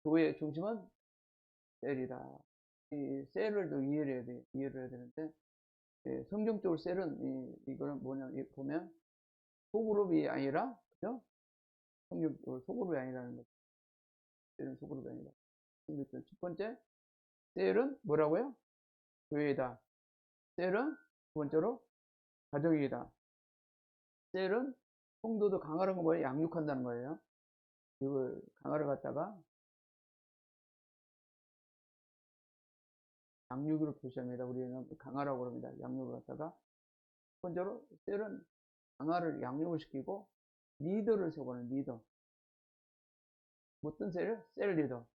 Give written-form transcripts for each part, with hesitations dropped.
교회의 중심은 셀이다. 이 셀을 또 이해를 해야 되는데, 예, 성경적으로 셀은 이거는 뭐냐, 보면 소그룹이 아니라, 그죠? 성경적으로 소그룹이 아니라는 거죠. 셀은 소그룹이 아니라. 첫 번째, 셀은 뭐라고요? 교회이다. 셀은 두 번째로 가족이다. 셀은 성도도 강하는 거 뭐예요? 양육한다는 거예요. 이걸 강화를 갖다가 양육으로 표시합니다. 우리는 강화라고 그럽니다. 양육을 갖다가. 첫 번째로 셀은 강화를 양육을 시키고 리더를 세우는 리더. 어떤 셀을? 셀 리더.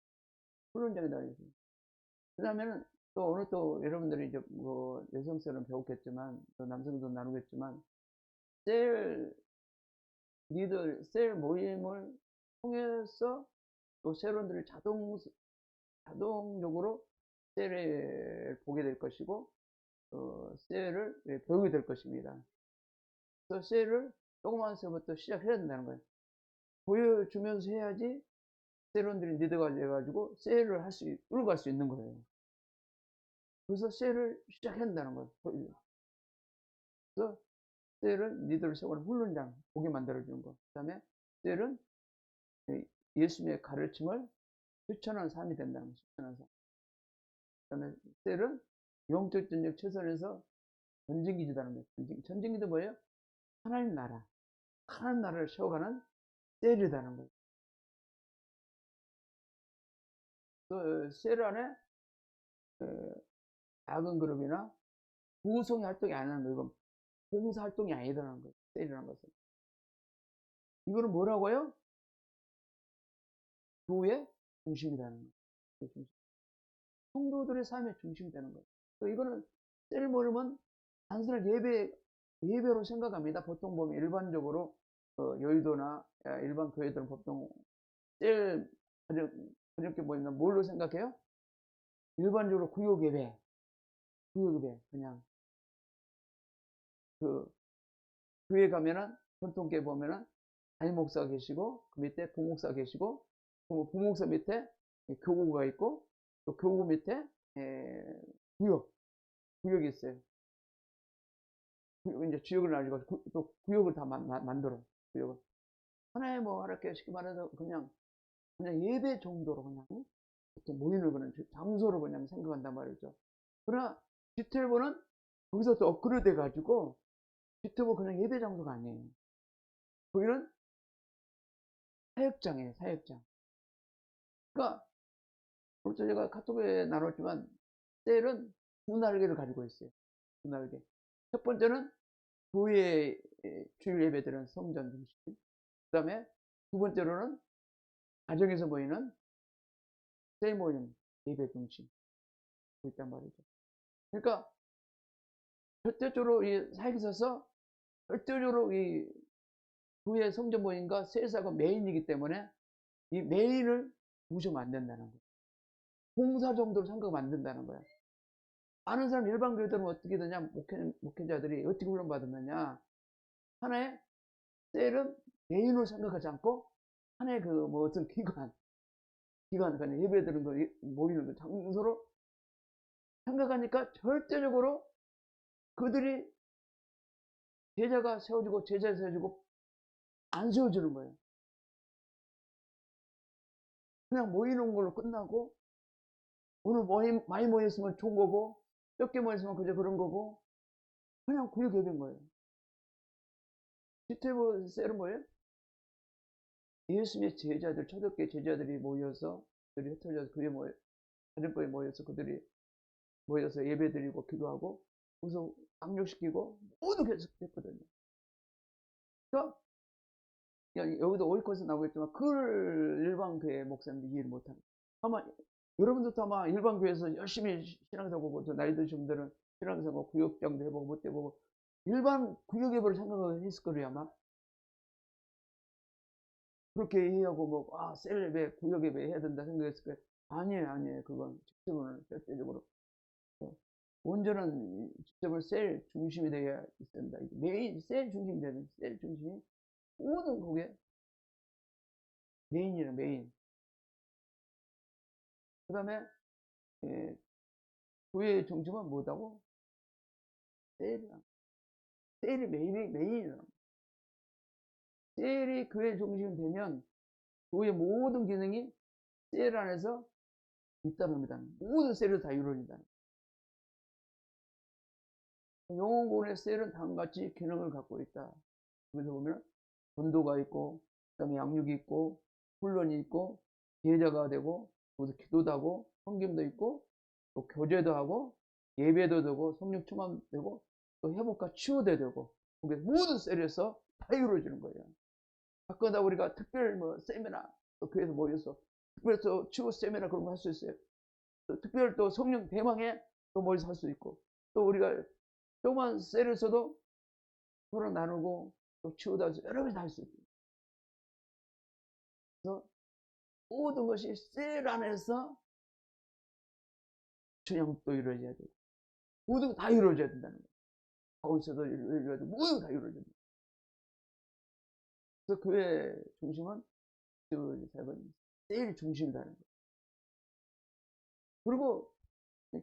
훈련장에다 알겠습니다. 그 다음에는 또 오늘 또 여러분들이 이제 뭐 여성 셀은 배웠겠지만 또 남성도 나누겠지만 셀 리더, 셀 모임을 통해서 또 셀원들이 자동적으로 셀을 보게 될 것이고 셀을 배우게 될 것입니다. 그래서 셀을 조그만 셀부터 시작해야 된다는 거예요. 보여주면서 해야지 셀원들이 리더가 돼가지고 셀을 끌고 갈 수 있는 거예요. 그래서 셀을 시작해야 된다는 거예요. 그래서 셀은 리더를 세우는 훈련장 보게 만들어주는 거. 그 다음에 셀은 예수님의 가르침을 실천하는 삶이 된다는 거예요. 실천하는 삶. 그 다음에 셀은 영적 전쟁 최선에서 전쟁기지다는 거예요. 전쟁기도 뭐예요? 하나님 나라를 세워가는 셀이라는 거예요. 그 셀 안에 작은 그룹이나 구성의 활동이 아니라는 거예요. 이건 봉사 활동이 아니라는 거예요. 셀이라는 것은. 이거는 뭐라고요? 교회의 중심이라는 거예요. 성도들의 삶의 중심이 되는 거예요. 이거는 셀 모임은 단순한 예배로 생각합니다. 보통 보면 일반적으로 여의도나 일반 교회들은 보통 셀 저녁에 모이면 뭘로 생각해요? 일반적으로 구역 예배 그냥 그 교회 가면은 전통교회 보면은 담임 목사가 계시고 그 밑에 부목사 계시고 그 부목사 밑에 교구가 있고 또 교구 밑에 구역이 있어요. 이제 지역을 나누고 또 구역을 다 만들어. 구역을 하나의 뭐 이렇게 쉽게 말해서 그냥 예배 정도로 그냥 이렇게 모이는 그런 장소로 그냥 생각한단 말이죠. 그러나 디테일보는 거기서 또 업그레이드 돼가지고 디테일보 그냥 예배 장소가 아니에요. 거기는 사역장이에요. 사역장. 그러니까 오늘 제가 카톡에 나눴지만 셀은 두 날개를 가지고 있어요. 두 날개. 첫 번째는 교회 주일 예배드리는 성전 중심. 그 다음에 두 번째로는 가정에서 모이는 셀 모임 예배 중심. 있단 말이죠. 그러니까 절대적으로 이 사역에 있어서 절대적으로 이 교회 성전 모임과 셀사가 메인이기 때문에 이 메인을 무시하면 안 된다는 거예요. 봉사 정도로 생각하면 안 된다는 거야. 많은 사람 일반 교회들은 어떻게 되냐, 목회자들이 어떻게 훈련받았느냐. 하나의 셀은 메인으로 생각하지 않고 하나의 그 뭐 어떤 기관 그냥 예배 드리는 거 모이는 거 장소로 생각하니까 절대적으로 그들이 제자가 세워지고 안 세워지는 거예요. 그냥 모이는 걸로 끝나고 오늘 많이 모였으면 좋은 거고 적게 모였으면 그저 그런 거고 그냥 구역 예배인 거예요. 디테이블 셀은 뭐예요? 예수님의 제자들, 초대교회 제자들이 모여서 그들이 흩어져서 가정교회에 모여서 그들이 모여서 예배드리고 기도하고 그래서 강력시키고 모두 계속했거든요. 그러니까 여기도 오이코에서 나오겠지만 그걸 일반 교회 목사님들이 이해를 못합니다. 아마 여러분들도 아마 일반 교회에서 열심히 신앙생활 하고 나이 드신 분들은 신앙생활 구역장도 해보고 못 해보고 일반 구역 예배를 생각했을 거예요 아마. 그렇게 이해하고 뭐 셀 예배, 구역 예배 해야 된다 생각했을 거예요. 아니에요. 그건 직접은 절대적으로 온전한 직접은 셀 중심이 되어야 된다. 메인 셀 중심이 되는 셀 중심이 모든 그게 메인이라 메인. 그 다음에 교회의 중심은 뭐다고? 셀이야. 셀이 메인이야. 셀이 교회의 중심이 되면 교회의 모든 기능이 셀 안에서 있다는 겁니다. 모든 셀이 다 이루어진다. 영혼군의 셀은 다음과 같이 기능을 갖고 있다. 그래서 보면 전도가 있고, 그 다음에 양육이 있고, 훈련이 있고, 제자가 되고, 거기서 기도도 하고, 섬김도 있고, 또 교제도 하고, 예배도 되고, 성령 충만도 되고, 또 회복과 치유도 되고, 그게 모든 셀에서 다 이루어지는 거예요. 가끔가다 우리가 특별 세미나, 또 교회에서 모여서 특별 또 치유 세미나 그런 거 할 수 있어요. 또 특별 또 성령 대망에 또 모여서 할 수 있고, 또 우리가 조그만 셀에서도 서로 나누고, 또 치유도 하고, 여러 가지 다 할 수 있어요. 그래서 모든 것이 셀 안에서 전향도 이루어져야 되고, 모든 다 이루어져야 된다는 거예요. 거기서도 이루어지고, 모든 다 이루어져야 돼요. 그래서 교회 중심은 셀 중심이라는 거예요. 그리고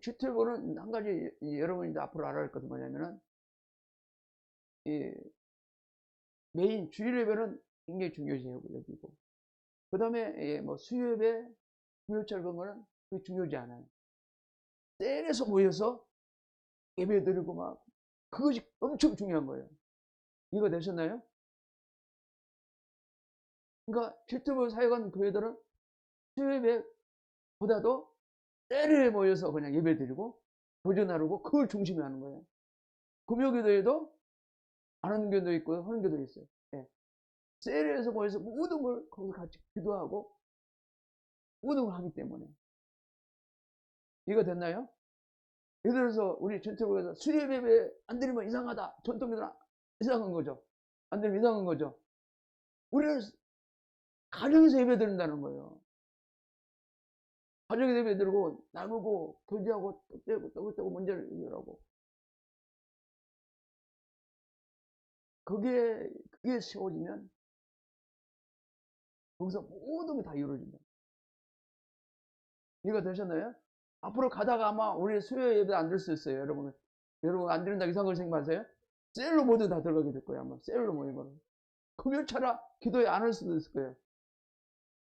GT보는 한 가지 여러분이 앞으로 알아야 할 것은 뭐냐면은, 메인 주일 예배는 굉장히 중요시 여기고, 그 다음에 수요 예배, 주요철 그런 거는 그게 중요하지 않아요. 셀에서 모여서 예배 드리고 막 그것이 엄청 중요한 거예요. 이거 되셨나요? 그러니까 GT보 사역하는 교회들은 수요 예배보다도 셀에 모여서 그냥 예배 드리고 교제 나누고 그걸 중심에 하는 거예요. 금요기도에도 안 하는 교회도 있고 하는 교회도 있어요. 셀에서 모여서 모든 걸 거기서 같이 기도하고 모든 걸 하기 때문에. 이거 됐나요? 예를 들어서 우리 전통교회에서 수요 예배 안 드리면 이상하다. 전통교회는 이상한 거죠. 안 드리면 이상한 거죠. 우리는 가정에서 예배 드린다는 거예요. 가정에서 예배 드리고 나누고 교제하고 또 떼고 또 문제를 해결하고. 그게 세워지면 거기서 모든 게 다 이루어진다. 이해가 되셨나요? 앞으로 가다가 아마 우리 수요 예배 안 될 수 있어요. 여러분 안 드린다 이상한 걸 생각하세요? 셀로 모두 다 들어가게 될 거예요. 아마 셀로 모이면. 금요차라 기도에 안 할 수도 있을 거예요.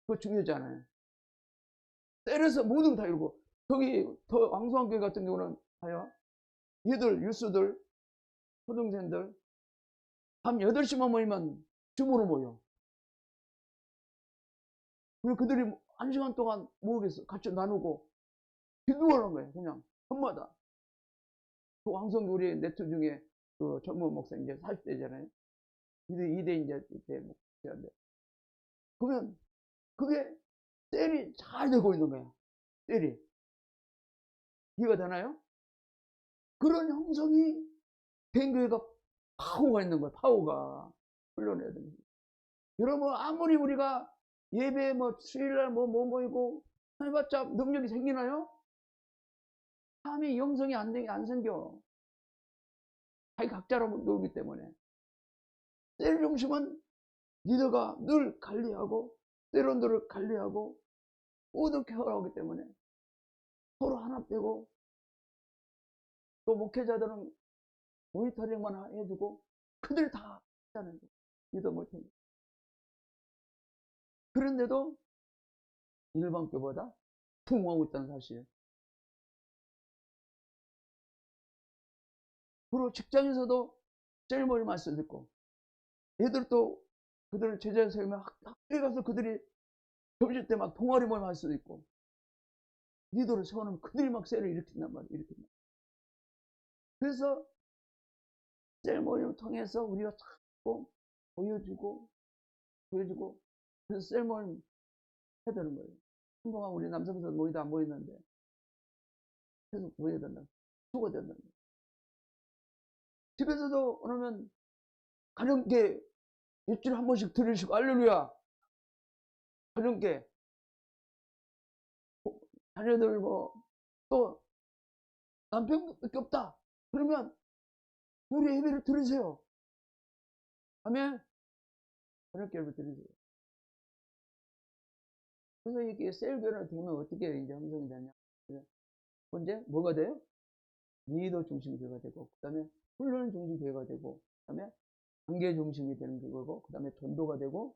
그거 중요하지 않아요. 셀에서 모든 다 이루고, 저기 더 왕성한 교회 같은 경우는 봐요. 얘들 유스들 초등생들 밤 8시만 모이면 줌으로 모여. 그리고 그들이 1시간 동안 모으겠어. 같이 나누고 기도하는 거예요. 그냥 밤마다. 그 왕성교 우리 네트 중에 그 젊은 목사 이제 40대잖아요. 2대 이제 이때 목사인데. 그러면 그게 셀이 잘 되고 있는 거야. 셀이. 이해가 되나요? 그런 형성이 된 교회가 파워가 있는 거야. 파워가. 훈련해야 되는 거야. 여러분 아무리 우리가 예배 수요일날 모이고 해봤자 능력이 생기나요? 삶이 영성이 안 생겨. 자기 각자로 놀기 때문에. 셀 중심은 리더가 늘 관리하고 세론들을 관리하고 모두 케어하기 때문에 서로 하나 빼고, 또 목회자들은 모니터링만 해주고 그들 다 하자는 거예요. 리더 못해. 그런데도 일반 교보다 풍부하고 있다는 사실. 그리고 직장에서도 제일 머리 많이 쓰고, 애들도 그들을 제자에 세우면 학교에 가서 그들이 점심 때 막 동아리 모임 할 수도 있고, 리더를 세워놓으면 그들이 막 셀을 일으킨단 말이에요. 그래서 셀 모임을 통해서 우리가 자꾸 보여주고 그래서 셀 모임 해야 되는 거예요. 한동안 우리 남성들 모이다 안 모이는데 계속 모여야 된다. 죽어야 된다. 집에서도 그러면 가정께 일주일에 한 번씩 들으시고 할렐루야. 가정께 자녀들 또 남편밖에 없다. 그러면 우리 예배를 들으세요. 아멘. 저녁 예배 드리세요. 그래서 이게 셀교를 되면 어떻게 이제 형성이 되냐. 먼저 뭐가 돼요? 리더 중심 교회가 되고, 그 다음에 훈련 중심 교회가 되고, 그 다음에 관계 중심이 되는 교회고, 그 다음에 전도가 되고,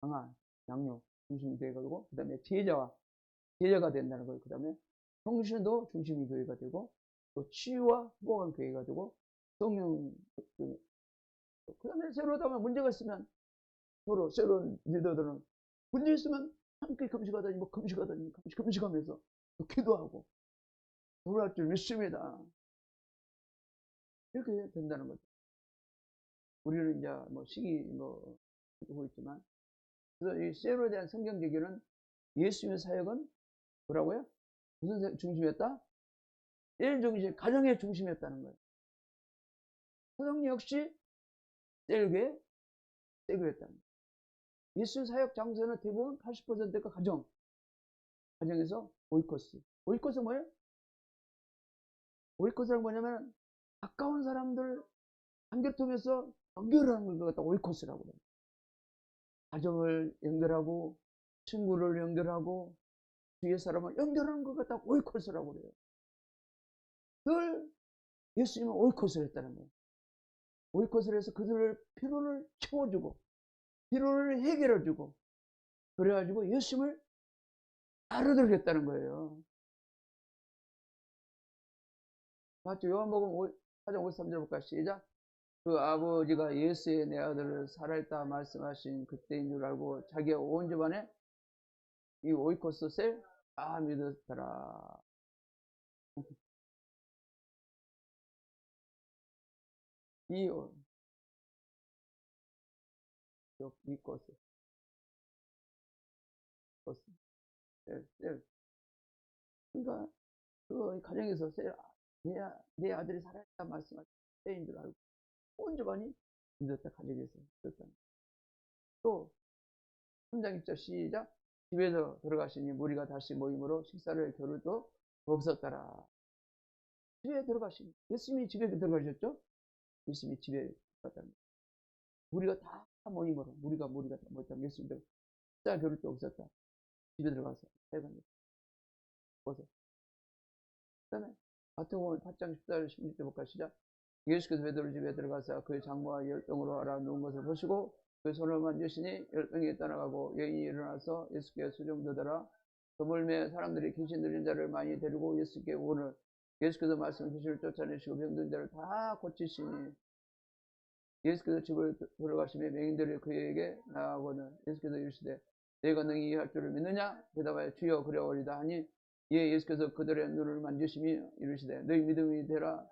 강한 양육 중심 교회가 되고, 그 다음에 제자가 된다는 거예요. 그 다음에 성신도 중심이 교회가 되고, 또 치유와 회복한 교회가 되고, 성령, 그 다음에 새로 하다 보면 문제가 있으면 서로 새로운 리더들은 문제 있으면 함께 금식하다니 뭐 금식하다니 금식하면서 또 기도하고 돌아올 줄 믿습니다. 이렇게 된다는 거죠. 우리는 이제 뭐 시기 뭐 보고 있지만, 그래서 이 셀에 대한 성경 제기는 예수님의 사역은 뭐라고요? 무슨 중심이었다? 셀 중심, 가정의 중심이었다는 거예요. 성령 역시 셀교의 셀교였다는 거예요. 예수 사역 장소는 대부분 80%가 가정에서 오이코스. 오이코스는 뭐예요? 오이코스는 뭐냐면 가까운 사람들 관계 통해서 연결하는 걸 갖다 오이코스라고 그래요. 가정을 연결하고 친구를 연결하고 주위의 사람을 연결하는 것 갖다 오이코스라고 그래요. 그걸 예수님은 오이코스를 했다는 거예요. 오이코스를 해서 그들을 피로를 채워주고 피로를 해결해주고 그래가지고 예수님을 알아들겠다는 거예요. 맞죠? 요한복음 4장 53절 볼까요? 시작. 그 아버지가 예수의 내 아들을 살아있다 말씀하신 그때인 줄 알고 자기가 온 집안에 이 오이코스 셀 다 믿었더라. 이 오이코스 셀. 그러니까 그 가정에서 셀, 내 아들이 살아있다 말씀하신 때인 줄 알고 온 집안이 믿었다. 가정에서 믿었다. 또 3장 1절 시작. 집에서 들어가시니 무리가 다시 모임으로 식사를 겨를도 없었더라. 집에 들어가시니 예수님이 집에 들어가셨죠? 예수님이 집에 들어갔다는 거예요. 무리가 다 모임으로 무리가 다 모였다. 예수님들 식사 겨를도 없었다. 집에 들어가서 해봤는데 보세요. 그 다음에 마태복음 8장 14절 16절 볼까 시작. 예수께서 베드로 집에 들어가서 그의 장모와 10병으로 알아 누운 것을 보시고 그 손을 만지시니 10병이 떠나가고 여인이 일어나서 예수께 수종되더라. 그물매 사람들이 귀신 들린 자를 많이 데리고 예수께 오늘 예수께서 말씀 귀신을 쫓아내시고 병든 자를 다 고치시니 예수께서 집을 들어가시며 맹인들이 그에게 나아오거든 예수께서 이르시되 내가 능히 할 줄을 믿느냐? 대답하여 주여 그려오리다 하니 예 예수께서 그들의 눈을 만지시며 이르시되 너희 믿음이 되라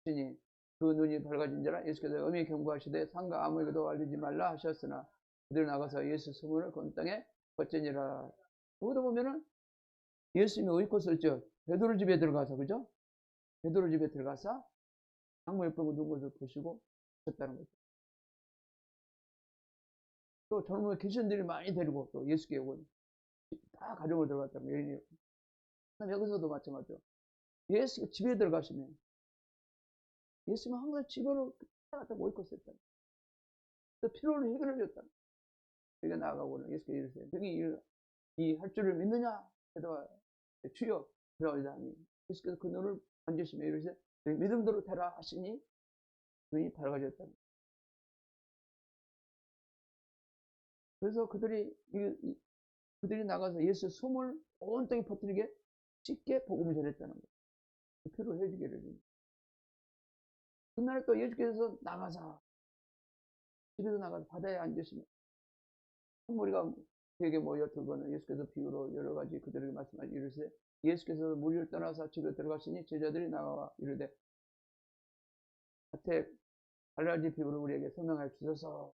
하시니 그 눈이 밝아진 자라 예수께서 엄히 경고하시되 상가 아무에게도 알리지 말라 하셨으나 그들이 나가서 예수 소문을 온 땅에 퍼지니라. 여기도 보면은 예수님이 오이코스를 했죠. 베드로 집에 들어가서 그죠? 베드로 집에 들어가서 장모의 병을 누운 것을 보시고 하셨다는 거죠. 또 젊은 귀신들이 많이 데리고 또 예수께 오고 다 가정을 들어갔다는 거예요. 여기서도 마찬가지죠. 예수가 집에 들어가시면 예수님은 항상 집으로 갔다 오이코스 했다. 또 필요를 해결해 줬다. 우리가 나아가고는 예수께 이르세요. 너희 이 할 줄을 믿느냐? 해도 주여 그러오리다 하니 예수께서 그 눈을 만지시며 이르시되 너희 믿음대로 되라 하시니 눈이 밝아졌다. 그래서 그들이 나가서 예수 소문을 온 땅에 퍼뜨리게 쉽게 복음을 전했다는 거예요. 필요를 해주기를 해줍니다. 그날 또 예수께서 나가서 집에서 나가서 바다에 앉으시면 우리가 그에게 모여들고는 예수께서 비유로 여러 가지 그들에게 말씀하시 이르시되 예수께서 무리를 떠나서 집에 들어가시니 제자들이 나와 이르되 밭에 갈라지 비유로 우리에게 설명하여 주소서.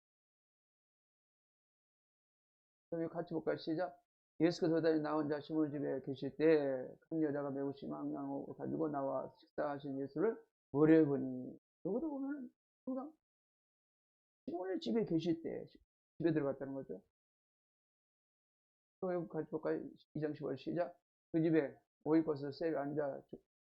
그럼 같이 볼까요? 시작. 예수께서 다시 나 혼자 시몬 집에 계실 때 큰 여자가 매우 심한 양을 가지고 나와 식사하신 예수를 오래 보니 여기도 보면 항상 시몬의 집에 계실 때 집에 들어갔다는 거죠. 또 같이 볼까요? 2장 15절 시작. 그 집에 오이코스 셀 앉아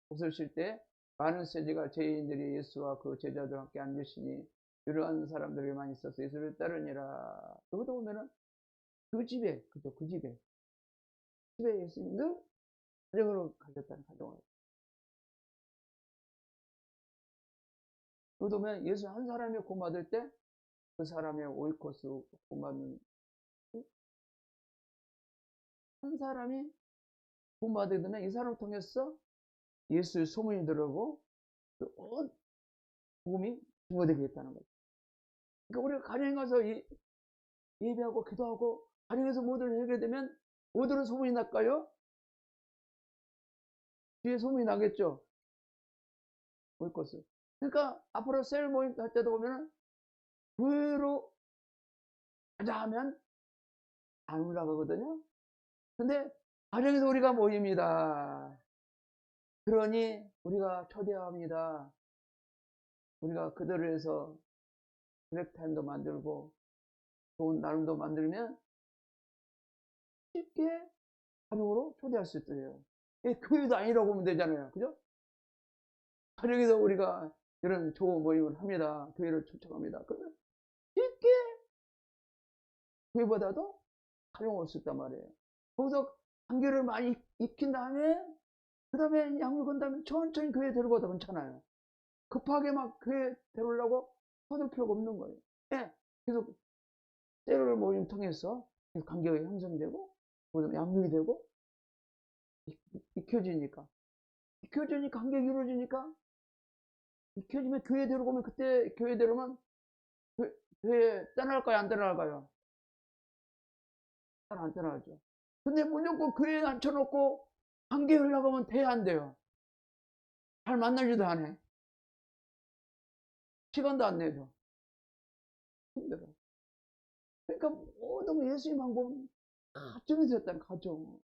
옷을 쉴 때 많은 세제가 죄인들이 예수와 그 제자들과 함께 앉으시니 이러한 사람들이 많이 있어서 예수를 따르니라. 여기도 보면은 그 집에 그죠? 그 집에 집에 예수님 늘 가정으로 가셨다는 가정을. 그러다 보면 예수 한 사람이 구원받을 때 그 사람의 오이코스 구원받는 한 사람이 구원받게 되면 이 사람을 통해서 예수의 소문이 들어오고 온 복음이 증거되겠다는 거죠. 그러니까 우리가 가정에 가서 예배하고 기도하고 가정에서 모두를 해결되면 모두는 소문이 날까요? 뒤에 소문이 나겠죠. 오이코스. 그러니까 앞으로 셀 모임 할 때도 보면은 교회로 가자 하면 안 올라가거든요. 근데 가정에서 우리가 모입니다. 그러니 우리가 초대합니다. 우리가 그들을 위해서 브렉타임도 만들고 좋은 나눔도 만들면 쉽게 가정으로 초대할 수 있어요. 교회도 아니라고 하면 되잖아요. 그죠? 가정에서 우리가 이런 좋은 모임을 합니다. 교회를 초청합니다. 그러면 쉽게 교회보다도 가정 올 수 있단 말이에요. 거기서 관계를 많이 익힌 다음에 그 다음에 양육 건 다음에 천천히 교회 데려가도 괜찮아요. 급하게 막 교회 데려오려고 서둘 필요가 없는 거예요. 네. 계속 셀을 모임 통해서 관계가 형성되고 양육이 되고 익혀지니까 관계가 이루어지니까 익혀지면 교회 데려오면 그때 교회 데려오면 교회 떠날까요? 안 떠날까요? 잘 안 떠나죠. 근데 무조건 교회에 앉혀놓고 관계 흘러가면 돼, 안 돼요? 잘 만나지도 않아. 시간도 안 내죠. 힘들어. 그러니까 모든 예수님 방법은 가정에서 했다는 가정.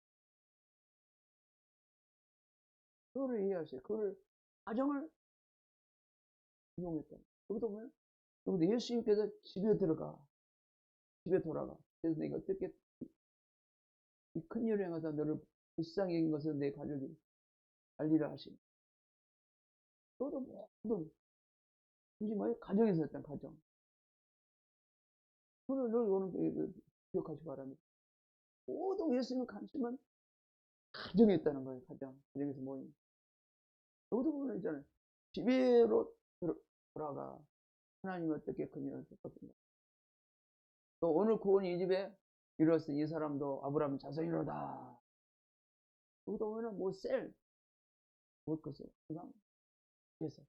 그거를 이해하세요. 그거를 가정을 이용했다. 여기도 보면 여기도 예수님께서 집에 들어가, 집에 돌아가. 그래서 내가 어떻게 이 큰 일을 행하사 너를 불쌍히 여긴 것을 내 가족이 알리라 하시니. 너도 모든 굳이 뭐 가정에서 했다 가정. 그걸 늘 오늘 기억하시 기 바랍니다. 모든 예수님 관심은 가정에 있다는 거예요. 가정에서 모임. 여기도 보면 있잖아요. 집에로 돌아가. 하나님 어떻게 큰 일을 했거든요. 또 오늘 구원이 이 집에 이루었으니 이 사람도 아브라함 자손이로다. 여기도 보면 뭐 뭘 것을 항상 위해서.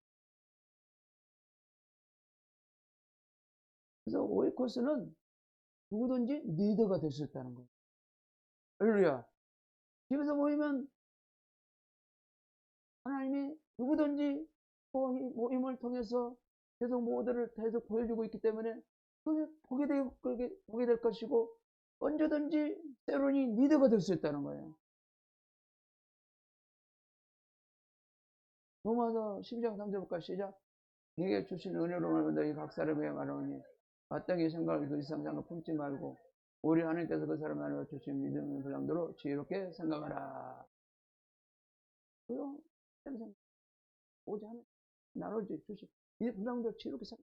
그래서 오이코스는 누구든지 리더가 될 수 있다는 거예요. 할렐루야. 집에서 모이면 하나님이 누구든지 모임을 통해서 계속 모델을 계속 보여주고 있기 때문에 보게 될 것이고 언제든지 때로는 리더가 될 수 있다는 거예요. 로마서 12장 3절까지 시작. 내게 주신 은혜로 말하면 너희 각 사람에게 말하오니 마땅히 생각을 그 이상 생각 품지 말고 우리 하나님께서 그 사람 안에 주신 믿음의 분량대로 지혜롭게 생각하라. 그럼 오지 않아 나눠지 주신 이 분량대로 지혜롭게 생각.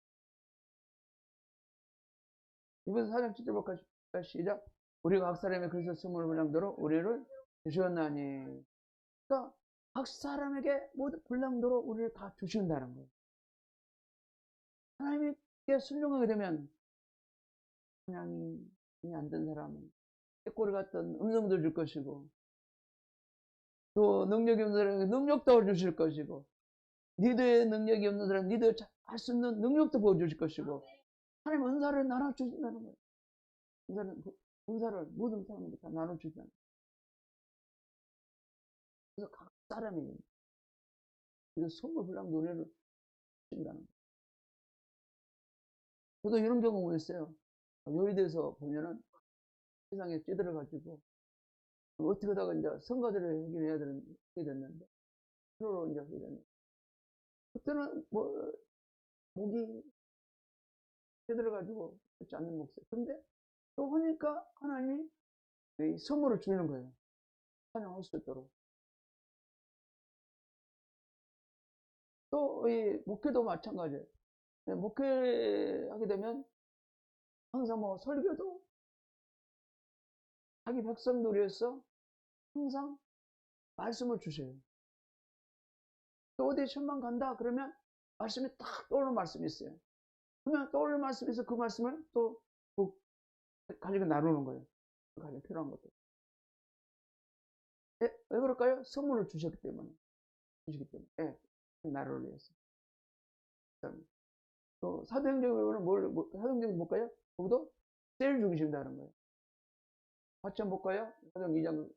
이번 4장 7절까지 시작. 우리가 각 사람의 그리스도 스물 분량대로 우리를 주셨나니. 그러니까 각 사람에게 모두 분량대로 우리를 다 주신다는 거예요. 하나님께 순종하게 되면 하나님이 안 된 사람은 꾀꼬리 같은 음성도 줄 것이고 또 능력이 없는 사람에게 능력도 주실 것이고 리더의 능력이 없는 사람은 리더 할 수 있는 능력도 보여주실 것이고 하나님 은사를 나눠주신다는 거예요. 은사를 모든 사람에게 다 나눠주신다는 거예요. 그래서 각 사람이 그래서 선물 불량도 은혜를 주신다는 거예요. 저도 이런 경우가 있어요. 여의도에서 보면은 세상에 찌들어가지고 어떻게 하다가 이제 성가대를 해야 됐는데 서로 이제 하게 됐는데 그때는 뭐 목이 찌들어가지고 그렇지 않는 목소리. 근데 또 하니까 하나님이 선물을 주는 거예요. 찬양할 수 있도록. 또 이 목회도 마찬가지예요. 목회하게 되면 항상 뭐 설교도 자기 백성들 위해서 항상 말씀을 주셔요. 또 어디 시험만 간다 그러면 말씀이 딱 떠오르는 말씀이 있어요. 그러면 떠오르는 말씀이 있어 그 말씀을 또 가지고 나누는 거예요. 가지고 필요한 것들. 왜 그럴까요? 선물을 주셨기 때문에. 예, 나를 위해서. 또 사도행전으로는 사도행전 볼까요? 거기도 셀 중심이라는 거예요. 같이 한번 볼까요? 사도행전 2장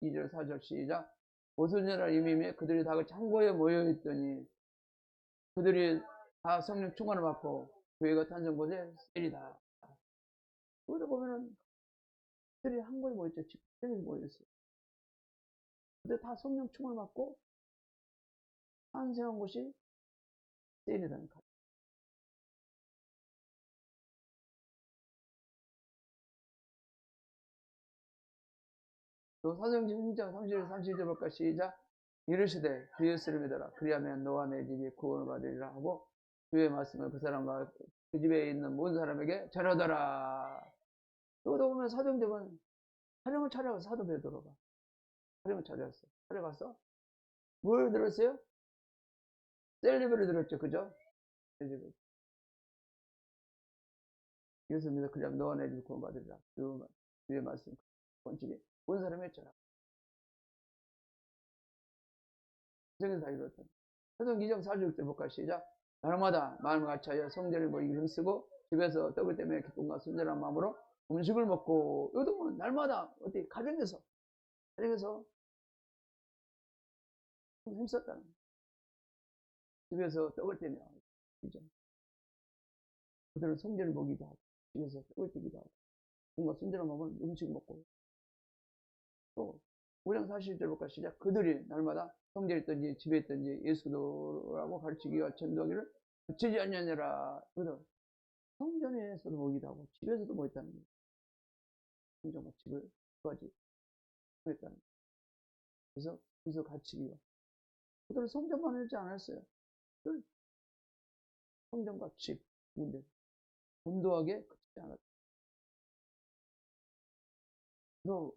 2절 4절 시작. 오순절날 이미 그들이 다 창고에 모여있더니 그들이 다 성령 충만을 받고 교회가 탄생 곳에 셀이다. 거기다 보면은 그들이 한 곳에 모였죠. 집들이 모였어요. 근데 다 성령 충만을 받고 탄생한 곳이 셀이라는 거. 또 사도행전 1장 31절 볼까 시작. 이르시되 주 예수를 믿어라. 그리하면 너와 내 집이 구원을 받으리라 하고 주의 말씀을 그 사람과 그 집에 있는 모든 사람에게 전하더라. 여기도 보면 사도행전은 촬영을 찾아가서 사도 베드로가 촬영을 찾아갔어. 찾아가서 뭘 들었어요? 셀리브를 들었죠. 그죠? 셀리브. 예수 믿어 그리하면 너와 내 집이 구원 받으리라. 주의 말씀 원칙이 온 사람의 전하. 세상에서 다 이뤘다. 사도행전 2장 46절 볼까 시작. 날마다 마음을 같이하여 성전을 모이기 힘쓰고 집에서 떡을 떼며 기쁨과 순전한 마음으로 음식을 먹고 여기도 뭐 날마다 어디 가정에서 힘썼다는 거예요. 집에서 떡을 떼며 그들은 성전을 보기도 하고 집에서 떡을 떼기도 하고 뭔가 순전한 마음으로 음식 먹고 또 5장 41절 볼까 시작. 그들이 날마다 성전에 있든지 집에 있든지 예수도라고 가르치기와 전도하기를 그치지 않냐니라. 그래서 성전에서도 모이기도 하고 집에서도 모였다는 거예요. 성전과 집을 두 가지 모였다는 거예요. 그래서 가르치기와 그들은 성전만 하지 않았어요. 성전과 집 문제 전도하게 그치지 않았다. 또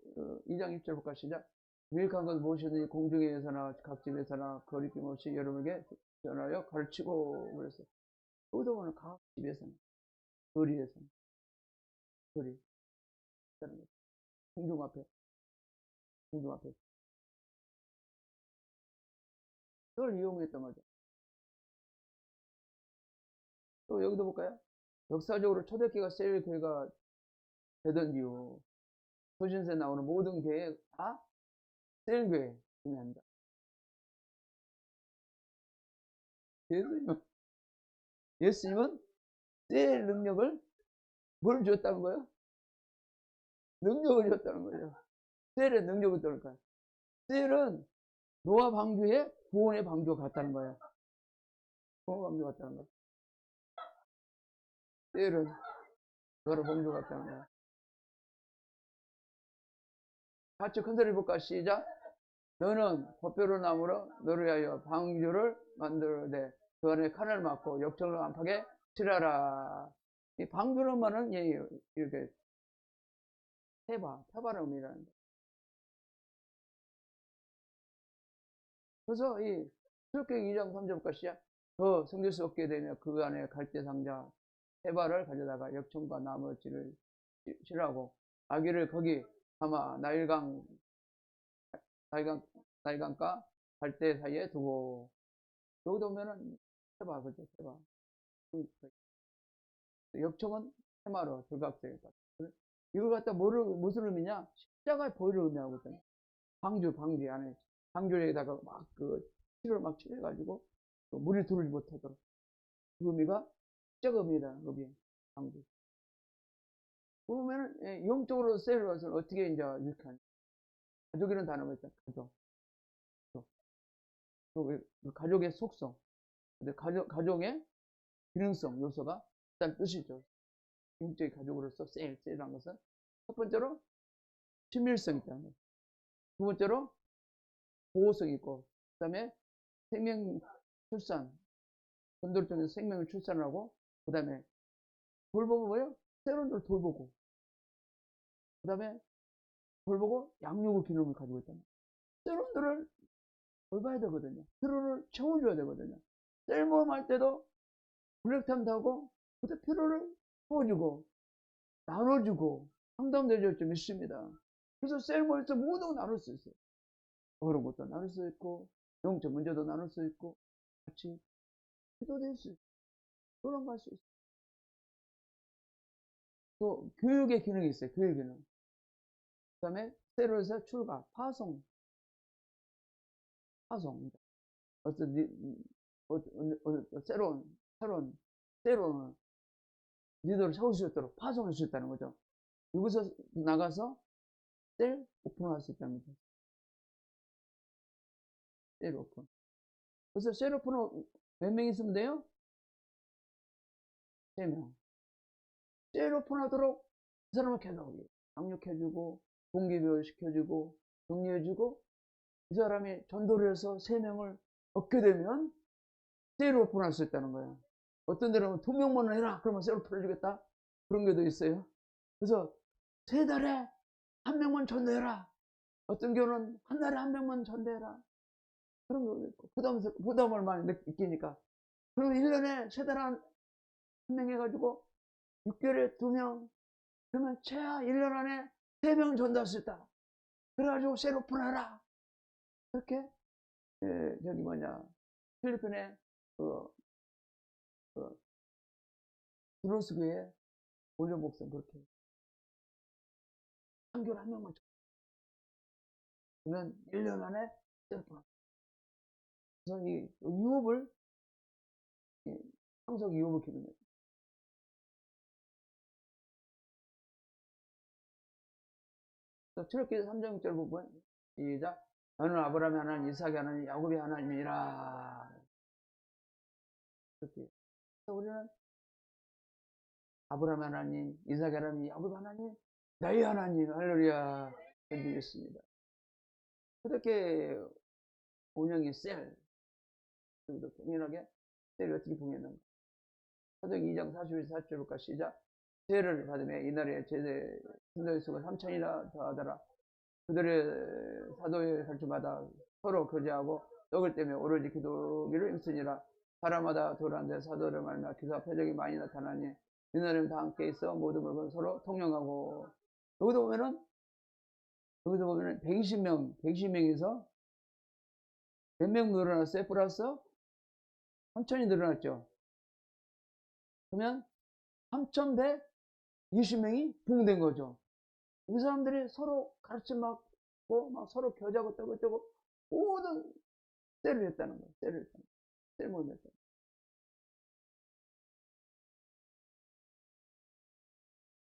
2장 1절 볼까 시작. 유익한 것을 무엇이든지 공중에서나 각 집에서나 거리낌 없이 여러분에게 전하여 가르치고 그랬어요. 여기도 보면 각 집에서나 거리에서나 거리 공중 앞에 그걸 이용했던 거죠. 또 여기도 볼까요? 역사적으로 초대교회가 셀 교회가 되던 이유 소신서에 나오는 모든 교회 다 셀 교회 중요합니다. 예수님은 셀 능력을 뭘 줬다는 거예요? 능력을 줬다는 거예요. 셀의 능력을 줬다니까요. 셀은 노아 방주의 구원의 방주가 같다는 거예요. 구원의 방주가 같다는 거예요. 셀은 노아 방주가 같다는 거예요. 같이 큰 소리 볼까? 시작. 너는 포표로 나무로 너를 위하여 방주를 만들되 그 안에 칸을 막고 역청을 안팎에 칠하라. 이 방주는 말은 이렇게 태바를 의미라는 거예요. 그래서 이 출애굽기 2장 3절부터 시작. 더 섬길 수 없게 되며 그 안에 갈대 상자 태바를 가져다가 역청과 나머지를 칠하고 아기를 거기 아마 나일강과 갈대 사이에 두고 여기도 오면은 태바 그죠 태바 역청은 테마로 들각대 이걸 갖다 무슨 의미냐 십자가의 보혈을 의미하고 있잖아요. 방주 안에 방주에다가 막 칠을 막 칠해가지고 물이 들어오지 못하도록 그 의미가 십자가 의미다. 여기 방주 보면은 영적으로 셀러스는 어떻게 이제 이렇게 하냐 가족이라는 단어가 있잖아요. 가족의 속성 근데 가족의 기능성 요소가 일단 뜻이죠. 영적인 가족으로서 셀이라는 것은 첫 번째로 친밀성 있다는 거예요. 두 번째로 보호성 있고 그 다음에 생명 출산 건도를 통해서 생명을 출산을 하고 그 다음에 돌보고 뭐예요? 새로운 걸 돌보고 그 다음에 그걸 보고 양육의 기능을 가지고 있다는 거예요. 셀원들을 돌봐야 되거든요. 피로를 채워줘야 되거든요. 셀 모임할 때도 블랙타임도 하고 그때 피로를 채워주고 나눠주고 상담대절 좀 있습니다. 그래서 셀 모임에서 모두 나눌 수 있어요. 그런 것도 나눌 수 있고 영적 문제도 나눌 수 있고 같이 기도될 수 있어요. 돌아갈 수 있어요. 또 교육의 기능이 있어요. 교육 기능. 그 다음에 셀에서 출가, 파송. 새로운 리더를 세울 수 있도록 파송할 수 있다는 거죠. 여기서 나가서 셀 오픈할 수 있다는 거죠. 셀 오픈. 그래서 셀 오픈은 몇 명 있으면 돼요? 3명. 셀 오픈하도록 그 사람을 계속 양육해주고 동기부여 시켜주고 격려해주고 이 사람이 전도를 해서 3명을 얻게 되면 셀 오픈할 수 있다는 거예요. 어떤 데는 2명만 해라 그러면 셀 오픈해주겠다 그런 게도 있어요. 그래서 3달에 1명만 전도해라. 어떤 경우는 한 달에 1명만 전도해라. 그런 거 있고 부담을 많이 느끼니까 그러면 1년에 3달에 1명 해가지고 6개월에 2명 그러면 최하 1년 안에 3명 전도할 수 있다. 그래가지고 셀 오픈하라. 그렇게 필리핀의 드로스 교회 원료 목사 그렇게 3개월 1명만 그러면 1년 안에 셀 오픈하라. 그래서 이 유업을 상속 유업을 기능해요. 출애굽기 3장 6절 부분 시작. 너는 아브라함의 하나님, 이삭의 하나님, 야곱의 하나님이라. 그렇게. 우리는 아브라함의 하나님, 이삭의 하나님, 야곱의 하나님, 나의 하나님, 할렐루야 해주겠습니다. 그렇게 운영이 셀, 그리고 동일하게 셀이 어떻게 봉했는가. 사도행 2장 41, 44절부터 시작. 세를 받으며 이날에 제대 신도의 수가 3,000이나 더하더라. 그들의 사도의 설주마다 서로 교제하고 떡을 떼며 오로지 기도기를 힘쓰니라. 사람마다 돌아는데 사도를 말며 기사 표적이 많이 나타나니 이날은 다 함께 있어 모든 물건 서로 통용하고. 여기도 보면은 120명에서 몇 명 늘어났어요? 플러스 3,000이 늘어났죠. 그러면 3,120명이 부흥된 거죠. 이 사람들이 서로 가르쳐 맞고 막 서로 교제하고 떡을 떼고 모든 셀을 했다는 거예요. 셀 모임을 했다는 거예요.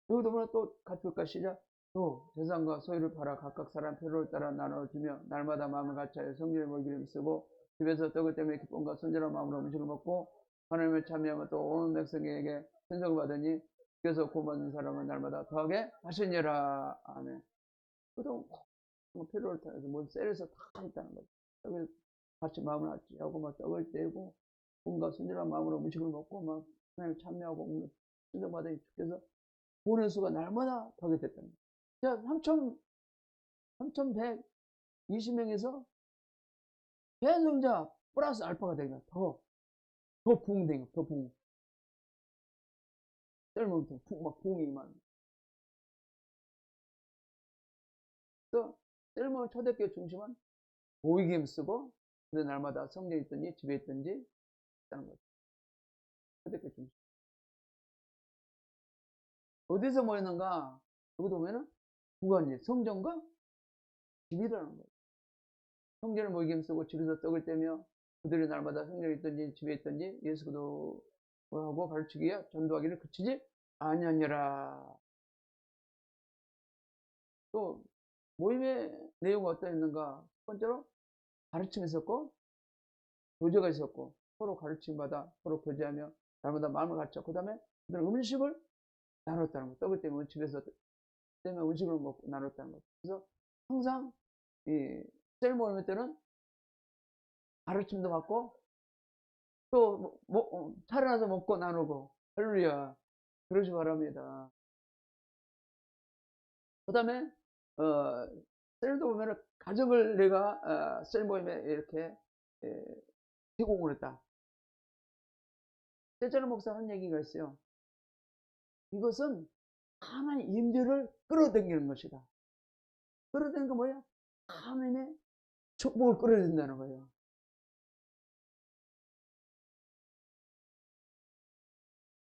여기도 보면 또 같이 볼까 시작. 또 재산과 소유를 팔아 각각 사람 필요를 따라 나눠주며 날마다 마음을 같이하여 성전의 먹이를 쓰고 집에서 떡을 떼며 기쁨과 순전한 마음으로 음식을 먹고 하나님을 참여하며 또 온 백성에게 천성을 받으니 그래서 구원받는 사람은 날마다 더하게 하시니라. 아멘. 그래도 필요를 따라서 뭐 셀에서 다 있다는 거죠. 떡을 같이 마음을 같이하고 막 떡을 떼고 온갖 순전한 마음으로 음식을 먹고 막 하나님을 참여하고 천성받으니 주께서 보는 수가 날마다 더하게 됐다는 거예요. 3,120명에서 배성자 플러스 알파가 되면 더 부흥된 거, 더 부흥. 셀몬트, 막 부흥이 임하는. 그래서 셀몬 초대교회 중심은 모이김 쓰고, 그 날마다 성전에 있든지 집에 있든지 있다는 거죠. 초대교회 중심. 어디서 모이는가? 여기도 보면은 두 가지, 성전과 집이라는 거예요. 성전을 모이김 쓰고 집에서 떡을 떼며 그들이 날마다 성전에 있든지 집에 있든지 예수 그리스도하고 가르치기에 전도하기를 그치지 아니하니라. 또 모임의 내용은 어떠했는가? 첫 번째로 가르침이 있었고 교제가 있었고 서로 가르침받아 서로 교제하며 날마다 마음을 갖췄고 그 다음에 그들은 음식을 나눴다는 거. 떡을 떼면 집에서 떼면 음식을 먹고 나눴다는 거. 그래서 항상 이 셀 모임 때는 가르침도 받고 또 차려놔서 먹고 나누고 할렐루야 그러시 바랍니다. 그 다음에 셀도 보면은 가정을 내가 셀 모임에 이렇게 제공을 했다. 세자르 목사가 한 얘기가 있어요. 이것은 하나님의 임재를 끌어당기는 것이다. 끌어당기는 건 뭐야? 하나님의 축복을 끌어들인다는 거예요.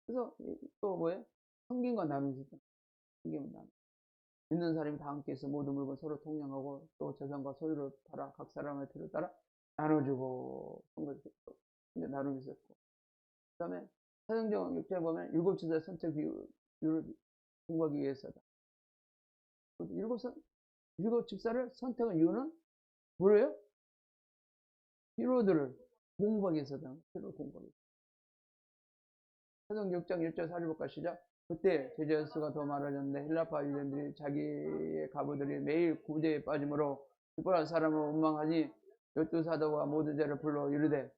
그래서 또 뭐예요? 성경과 나누시죠. 성경과 나누. 있는 사람이 다 함께해서 모든 물건 서로 통용하고 또 재산과 소유를 팔아 각 사람의 필요에 따라 나눠주고 나누고 있었고. 그 다음에 사도행전 6장에 보면 일곱 지도자 선택 비율을 공부하기 위해서다. 일곱 집사를 선택한 이유는 뭐예요? 필요들을 공부하기 위해서다. 필요를 공부하기 위해서. 사도행전 6장 1절 40절까지 시작. 그때 제자 수가 더 많아졌는데 헬라파 유대인들이 자기의 가부들이 매일 구제에 빠짐으로 특별한 사람을 원망하니 열두 사도가 모든 자를 불러 이르되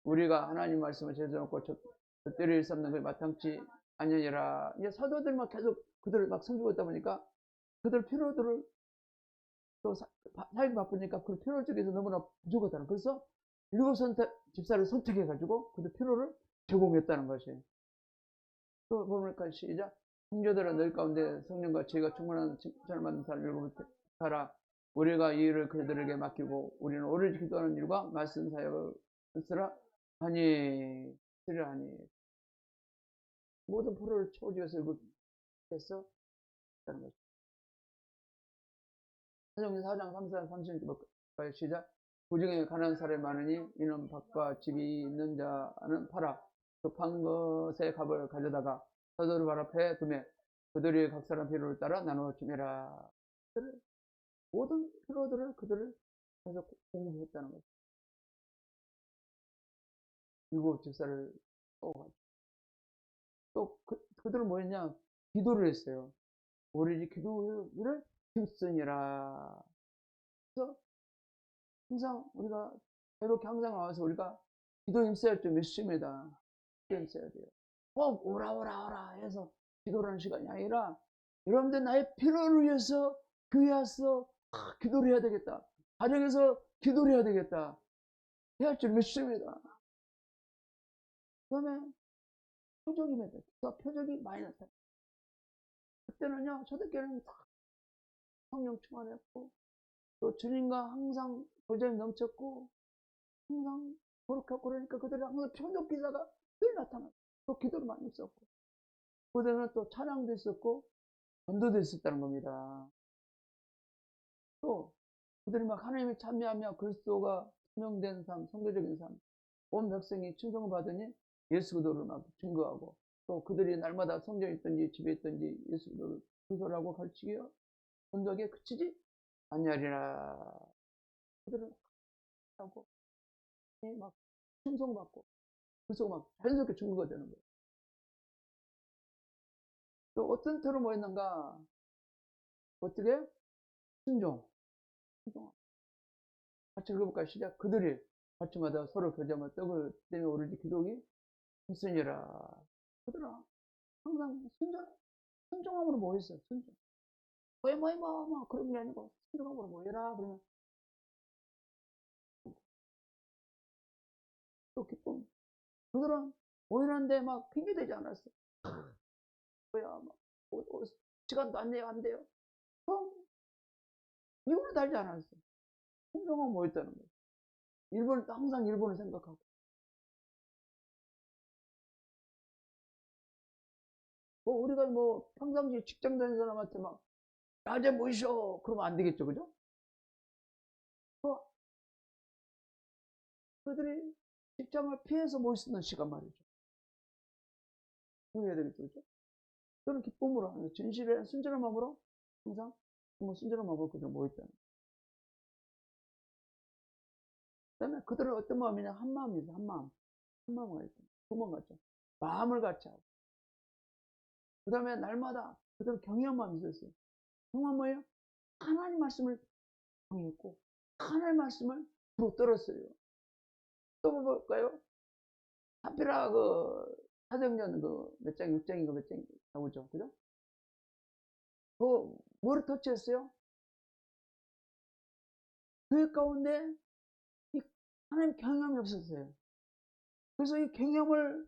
우리가 하나님 말씀을 제대로 뜻대로 일삼는 것이 마땅치 아니니라. 이제 사도들만 계속 그들을 막 섬기고 있다 보니까 그들 필요들을 또 살기 바쁘니까 그 필요를 주기 위해서 너무나 부족하다는. 그래서 일곱 집사를 선택해가지고 그들 필요를 제공했다는 것이. 또 보니까 시작. 형제들은 너희 가운데 성령과 지혜가 충만한 칭찬을 받는 사람 일곱을 하라. 우리가 이 일을 그들에게 맡기고 우리는 오로지 기도하는 일과 말씀 사역을 쓰라 하니 모든 포로를 초지에서 일곱해서 하는 것입니다. 사도행전 4장 34, 36절 시작. 부중에 가난한 사람이 많으니 이는 밭과 집이 있는 자는 팔아 급한 것의 값을 가져다가 사도들 발 앞에 두매 그들이 각 사람 필요를 따라 나누어 주매라. 모든 필요들을 그들을 계속 공급했다는 거죠. 일곱 집사를 또 그들은 뭐였냐? 기도를 했어요. 오로지 기도를 힘쓰니라. 그래서 항상 우리가 이렇게 항상 나와서 우리가 기도 힘써야 좀 열심히다. 기도 힘써야 돼요. 꼭 오라 해서 기도를 하는 시간이 아니라 여러분들 나의 필요를 위해서 교회 와서 기도를 해야 되겠다. 가정에서 기도를 해야 되겠다. 해야 줄 믿습니다. 그 다음에 표적입니다. 표적이 많이 나타나요. 그때는요, 초대교회는 다 성령 충만했고, 또 주님과 항상 보전이 넘쳤고, 항상 거룩하고 그러니까 그들은 항상 표적 기사가 늘 나타나요. 또 기도를 많이 했었고, 그들은 또 찬양도 있었고, 전도도 있었다는 겁니다. 또 그들이 막 하나님을 찬미하며 그리스도가 투명된 삶, 성도적인 삶, 온 백성이 충성을 받으니 예수 그리스도를 막 증거하고 또 그들이 날마다 성전에 있든지 집에 있든지 예수 그리스도를 구설하고 가르치기요 언덕에 그치지 않냐리라. 그들은 하고 막 충성받고 그래서 막 자연스럽게 증거가 되는 거예요. 또 어떤 틀로 모였는가? 어떻게? 순종. 같이 읽어볼까요? 시작. 그들이 아침마다 서로 교제하며 떡을 떼며 오르지 기독이 있으니라. 그들은 항상 순종함으로 모였어요. 순종. 뭐 그런 게 아니고 순종함으로 모여라. 그러면 또 기쁨. 그들은 모이는데 막 핑계대지 않았어. 뭐야, 막 시간도 안 돼요. 이유를 달지 않았어. 순종하고 모였다는 거예요. 항상 일본을 생각하고. 우리가 평상시에 직장 다니는 사람한테 막 낮에 모이셔 그러면 안 되겠죠, 그죠? 그들이 직장을 피해서 모일 수 있는 시간 말이죠. 그래야 되겠죠, 그죠? 그런 기쁨으로 하는 진실의 순전한 마음으로 항상 순전한 마음으로 그들 모였다는. 그다음에 그들은 어떤 마음이냐? 한 마음이죠, 한 마음. 한 마음을 가졌죠. 부모 같죠. 마음을 같이 하고. 그다음에 날마다 그들은 경외한 마음이 있었어요. 경외한 뭐예요? 하나님 말씀을 경외했고 하나님 말씀을 들었어요. 또 볼까요? 하필아 사도행전 몇 장, 6장인가 몇 장 나오죠, 그죠? 뭐를 터치했어요? 교회 가운데 이 하나님 경험이 없었어요. 그래서 이 경험을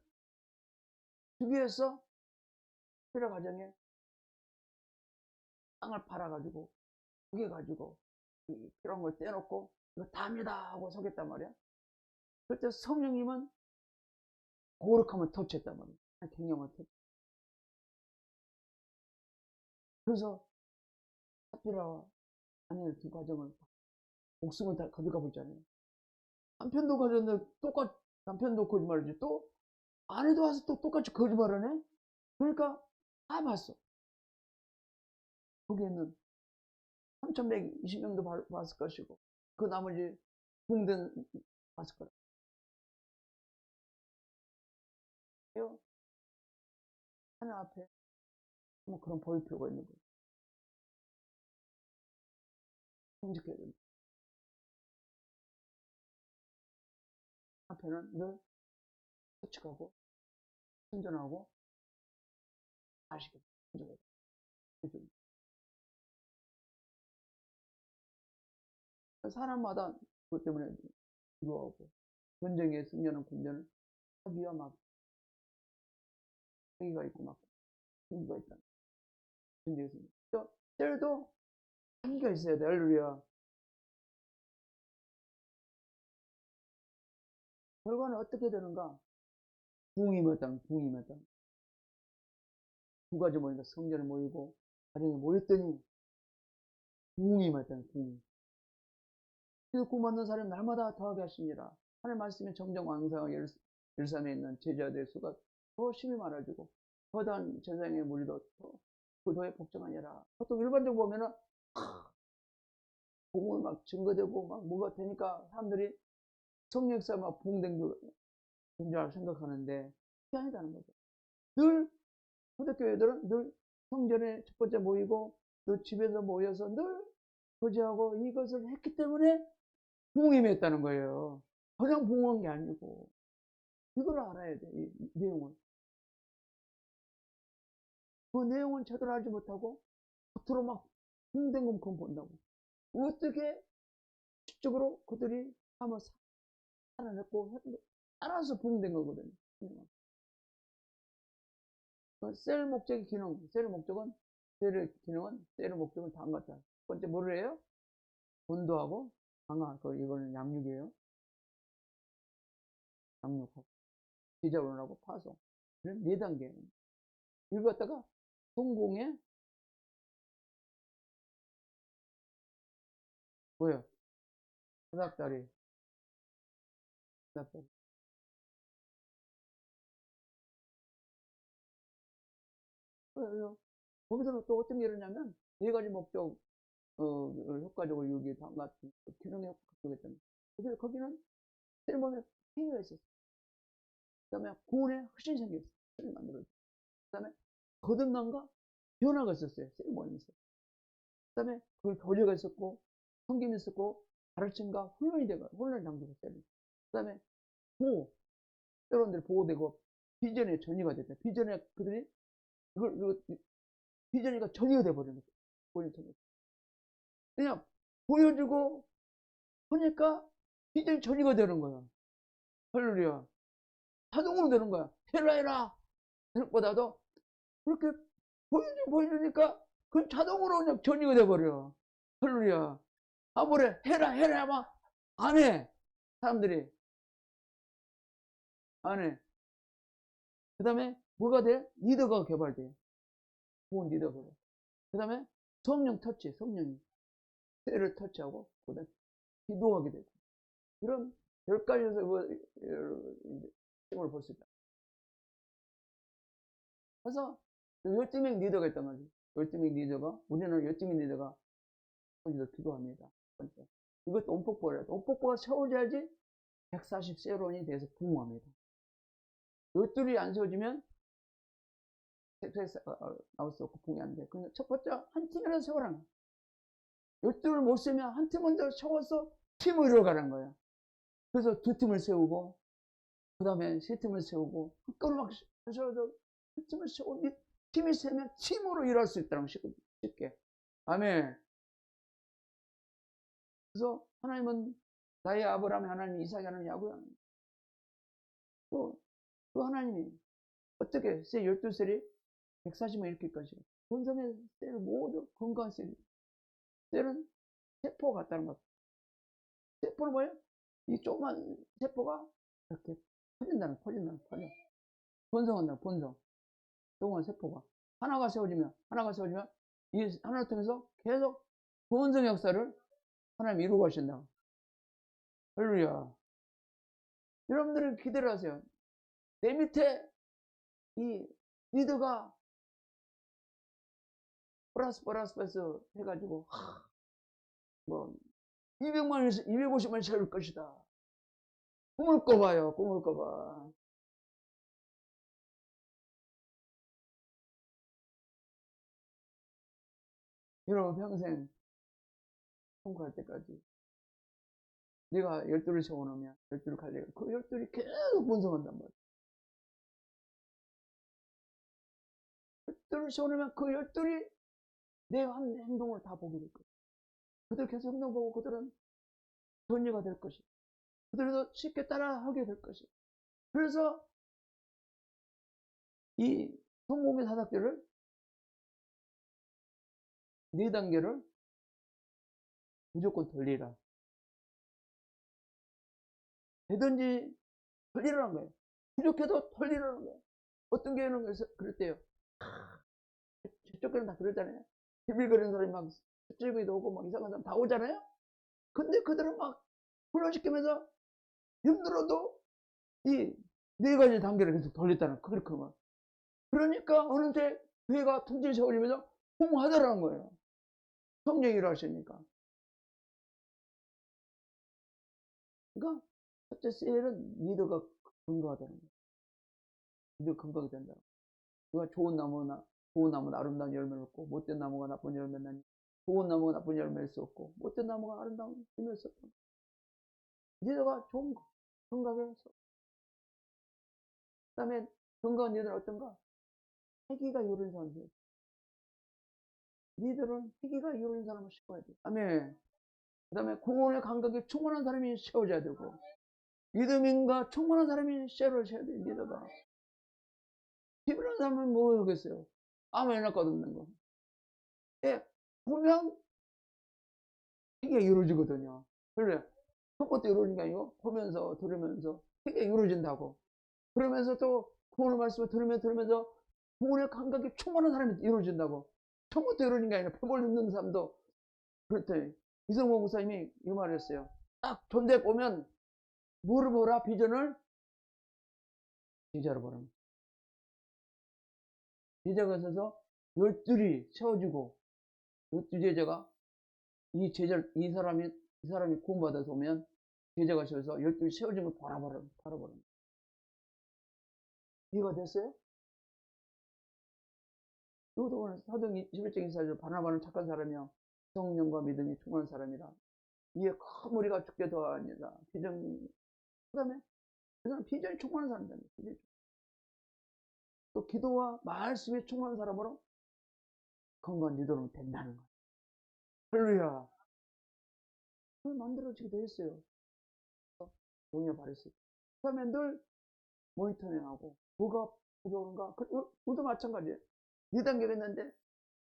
주기 위해서 필요 과정에 땅을 팔아가지고 구겨가지고 그런 걸 떼놓고 이거 다입니다 하고 속였단 말이야. 그때 성령님은 거룩함을 터치했단 말이야. 경영을 터치. 그래서 사피라와 아내의 두 가정을 목숨을 다 가져가 보잖아요. 남편도 가졌는데 남편도 거짓말이지, 또 아내도 와서 또 똑같이 거짓말하네. 그러니까 다 봤어. 거기에는 3,120명도 봤을 것이고 그 나머지 공된 봤을 거라. 하나 앞에 뭐 그런 보일 필요가 있는 거예요. 정직해야 됩니다. 앞에는 늘 솔직하고 순전하고 아시겠죠? 사람마다 그것 때문에 두려워하고 전쟁에 승리하는 군대는 사기와 막 사기가 있고 막 사기가 있다. 전쟁에 승리. 셀도 사기가 있어야 돼. 할렐루야. 결과는 어떻게 되는가? 부흥이 모였다. 두 가지 모이니까 성전에 모이고 가정에 모였더니 부흥이 모였다. 부흥이. 그래서 구원받는 사람이 날마다 더하게 하시니라. 하나님 말씀에 정정왕성하게 예루살렘에 있는 제자들의 수가 더 심히 많아지고 거대한 제사장의 무리도 그 도에 복종하니라. 보통 일반적으로 보면은 복음을 막 증거되고 막 뭐가 되니까 사람들이 성령사 막 부흥된 줄 알고 생각하는데 그게 아니다는 거죠. 늘 초대교회들은 늘 성전에 첫 번째 모이고 또 집에서 모여서 늘 교제하고 이것을 했기 때문에 부흥이 맺다는 거예요. 그냥 부흥한 게 아니고 이걸 알아야 돼. 이 내용을. 그 내용은 제대로 알지 못하고 겉으로 막 부흥된 것만 본다고. 어떻게 실적으로 그들이 한번 살아냈고 따라서 부흥된 거거든요. 셀 목적의 기능, 셀의 목적은 다음 같다. 첫 번째 뭐를 해요? 전도하고 강화, 이거는 양육이에요. 양육하고 제자론하고 파송. 이런 4단계. 이걸 갖다가 성공에 뭐예요? 사닥다리. 거기서는 또 어떤 게 일어나냐면 4가지 목적 효과적으로 여기 다음 같은 기능의 효과가 있잖아요. 그래서 거기는 셀몬의 행위가 있었어요. 그 다음에 구원의 흑신이 생겼어요. 만들어졌어요. 그 다음에 거듭남과 변화가 있었어요. 셀몬에서. 그 다음에 그걸 교제가 있었고 섬김이 있었고 가르침과 훈련이 되고 훈련을 당기고 그 다음에 보호, 여러분들이 보호되고 비전의 전이가 됐다. 비전에 그들이 비전이가 전이가 돼버리는 거예요. 그냥 보여주고 하니까 비전이 전이가 되는 거야. 할렐루야. 자동으로 되는 거야. 해라 보다도 그렇게 보여주니까 그 자동으로 그냥 전이가 돼버려. 할렐루야. 아무래 해라 막 안 해. 사람들이 안 해. 그 다음에 뭐가 돼? 리더가 개발돼. 좋은 리더가. 그 다음에 성령이 셀을 터치하고 그 다음에 기도하게 되고 이런 10가지에서 힘을 볼 수 있다. 그래서 12명 리더가 있단 말이에요. 12명 리더가, 우리는 12명 리더가 먼저 기도합니다. 번째. 이것도 온폭포래요. 온폭포가 세워져야지 140세론이 돼서 부흥합니다. 이것들이 안 세워지면 나올 수 없고 부흥이 안 돼. 근데 첫 번째 한 팀이라도 세워라. 12를 못 세우면 한 팀 먼저 세워서 팀을 이뤄가는 거예요. 그래서 2팀을 세우고 그 다음에 3팀을 세우고 한꺼번에 막 세워서 한 팀을 세우고 팀이 세면 팀으로 일할 수 있다는 거 쉽게. 아멘. 그래서 하나님은 나의 아브라함의 하나님, 이삭의 하나님, 야곱의 하나님. 또 하나님이 어떻게 새 12셀이 140명 일으킬 것이고 본성의 셀 모두 건강한 셀이. 셀은 세포가 같다는 것. 세포는 뭐예요? 이 조그만 세포가 이렇게 퍼진다는 퍼져. 본성은 본성. 조그만 세포가. 하나가 세워지면 이 하나를 통해서 계속 본성 역사를 하나님 이루고 가신다. 할렐루야. 여러분들은 기대를 하세요. 내 밑에 이 리더가 플러스 해가지고 뭐 200만에서 250만 세울 것이다. 꿈을 꿔봐요. 꿈을 꿔봐. 여러분 평생 통과할 때까지 내가 12를 세워놓으면 12를 갈래요. 그 12이 계속 본성한단 말이야. 12를 세워놓으면 그 12이 내 한 행동을 다 보게 될 거야. 그들 계속 행동 보고 그들은 전이가 될 것이야. 그들도 쉽게 따라하게 될 것이야. 그래서 이 성공의 사닥들을 4단계를 무조건 돌리라. 되든지 돌리라는 거예요. 부족해도 돌리라는 거예요. 어떤 교회는 그랬대요. 저쪽 교회는 다 그러잖아요. 비밀거리는 사람이 막 수제비도 오고 막 이상한 사람 다 오잖아요. 근데 그들은 막 훈련시키면서 힘들어도 이 4가지 단계를 계속 돌렸다는 거예요. 그렇게 막. 그러니까 어느새 교회가 통질 세워지면서 홍하더라는 거예요. 성령이 일하시니까. 그러니까 첫째 셀은 리더가 근거하다는 거예요. 리더 근거가 된다. 누가 좋은 나무는 아름다운 열매를 얻고 못된 나무가 나쁜 열매를 내니 좋은 나무가 나쁜 열매를 수 없고 못된 나무가 아름다운 열매를 수 없다. 리더가 좋은 거 건강해서. 그 다음에 건강한 리더는 어떤가? 회기가 이루어진 사람들. 리더는 회기가 이루어진 사람을 세워야 돼. 아멘. 그 다음에 구원의 감각이 충만한 사람이 세워져야 되고 믿음인가 충만한 사람이 셀을 세워야 돼. 리더가. 비밀한 사람은 뭐 하겠어요? 아무 애나 거듭는 거. 예, 보면 회기가 이루어지거든요. 그래. 첫 번째 이루어진 게 아니고 보면서 들으면서 회기가 이루어진다고. 그러면서 또 구원의 말씀을 들으면서 구원의 감각이 충만한 사람이 이루어진다고. 처음부터 이루어진 게 아니라 표벌 눕는 사람도 그렇대. 이성모 목사님이 이 말을 했어요. 딱 존재 보면 뭐를 보라? 비전을 제자로 보라. 제자가 있어서 12이 세워지고 12제자가 이 사람이 구원받아서 오면 제자가 세워서 12이 세워진 걸 바라보라. 이해가 됐어요? 이것도 오늘 사도행 21장 24절 바나바는 착한 사람이요 성령과 믿음이 충만한 사람이라 이에 큰 무리가 죽게 더하니라. 그 다음에 비전이 충만한 사람이다. 또 기도와 말씀이 충만한 사람으로 건강한 리더로 된다는 거예요. 할렐루야. 그걸 만들어지게 돼 있어요. 동의를 바랬어요. 그 다음에 늘 모니터링하고 뭐가 부족한가. 우리도 마찬가지예요. 2단계가 있는데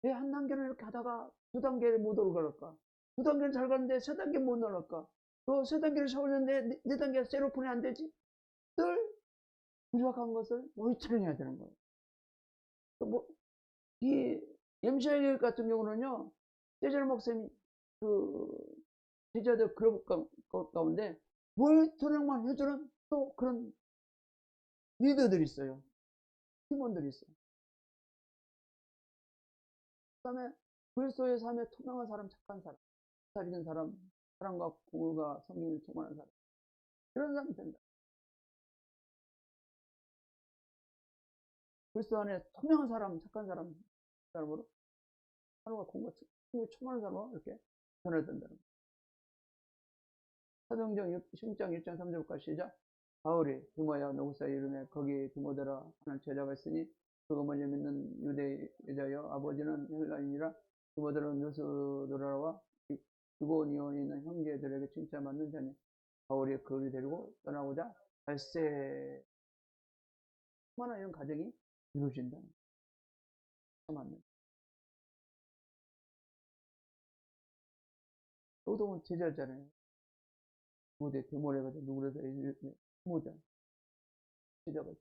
왜 한 단계를 이렇게 하다가 2단계를 못 올라갈까? 2단계는 잘 가는데 3단계 못 올라갈까? 또 3단계를 세우는데 4단계가 세로폰이 안 되지? 늘 부족한 것을 모니터링 해야 되는 거예요. 이 MCI 같은 경우는요, 제자를 목사님, 제자들 그룹 가운데 모니터링만 해주는 또 그런 리더들이 있어요. 팀원들이 있어요. 그 다음에 그리스도의 삶에 투명한 사람, 착한 사람, 살리는 사람, 사랑과 공의가 성경을 충만한 사람. 이런 사람이 된다. 그리스도 안에 투명한 사람, 착한 사람으로 하루가 공과 충만한 사람으로 이렇게 변해야 된다는 거예요. 사도행전 16장 1장 3절까지 시작. 바울이 두모야 노구사의 이름에 거기 두모되라 하는 제자가 있으니 그가 먼저 믿는 유대 여자여 아버지는 헬라인이라 두모되는 누스드라와 두고니온에 있는 형제들에게 칭찬받는 자니 바울이 그를 데리고 떠나고자 발세. 얼마나 이런 가정이 이루어진다는 거예요. 맞는. 노동은 제자잖아요. 무대 대모래가 누구래서 모자 제자가.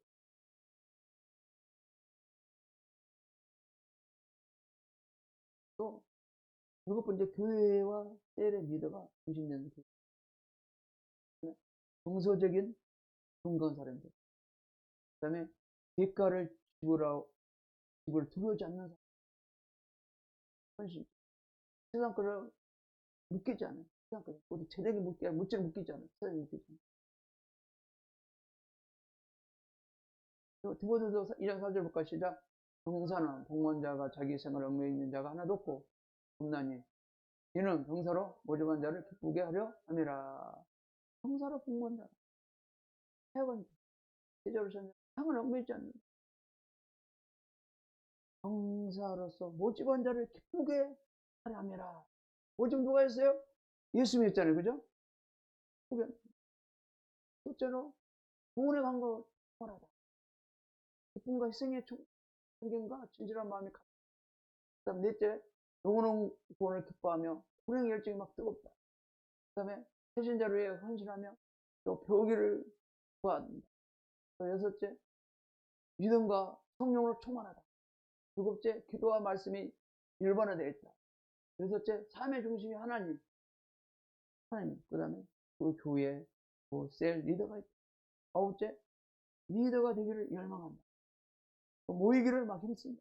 또 일곱 번째, 교회와 셀의 리더가 중심되는 교회. 정서적인 건강한 사람들. 그 다음에 대가를 지불을 두려워하지 않는 사람. 헌신. 세상 거를 묶이지 않아요. 세상 거를. 모두 재력이 물질을 묶이지 않아요. 세상이 묶이지 않아요. 디모데서 1장 4절 볼까 시작. 병사는 복문자가 자기 생활을 얽매여 있는 자가 하나도 없고 없나니 이는 병사로 모집한 자를 기쁘게 하려 함이라. 병사로 복문자. 해학은 제자로 셨는 상을 얽매이지 않는다. 병사로서 모집한 자를 기쁘게 하려 함이라. 모집 누가 했어요? 예수님이 했잖아요. 그죠? 첫째로 구원에 간 거 말하다. 기쁨과 희생의 존경과 진실한 마음이 그 다음 넷째, 영원한 구원을 기뻐하며 불행의 열정이 막 뜨겁다. 그 다음에 배신자를 위해 헌신하며 또 표기를 구한다. 또 여섯째, 믿음과 성령으로 충만하다. 일곱째, 기도와 말씀이 일반화되어 있다. 여섯째, 삶의 중심이 하나님. 그 다음에 그 교회, 그 셀 리더가 있다. 아홉째, 리더가 되기를 열망한다. 모이기를 막 힘쓴다.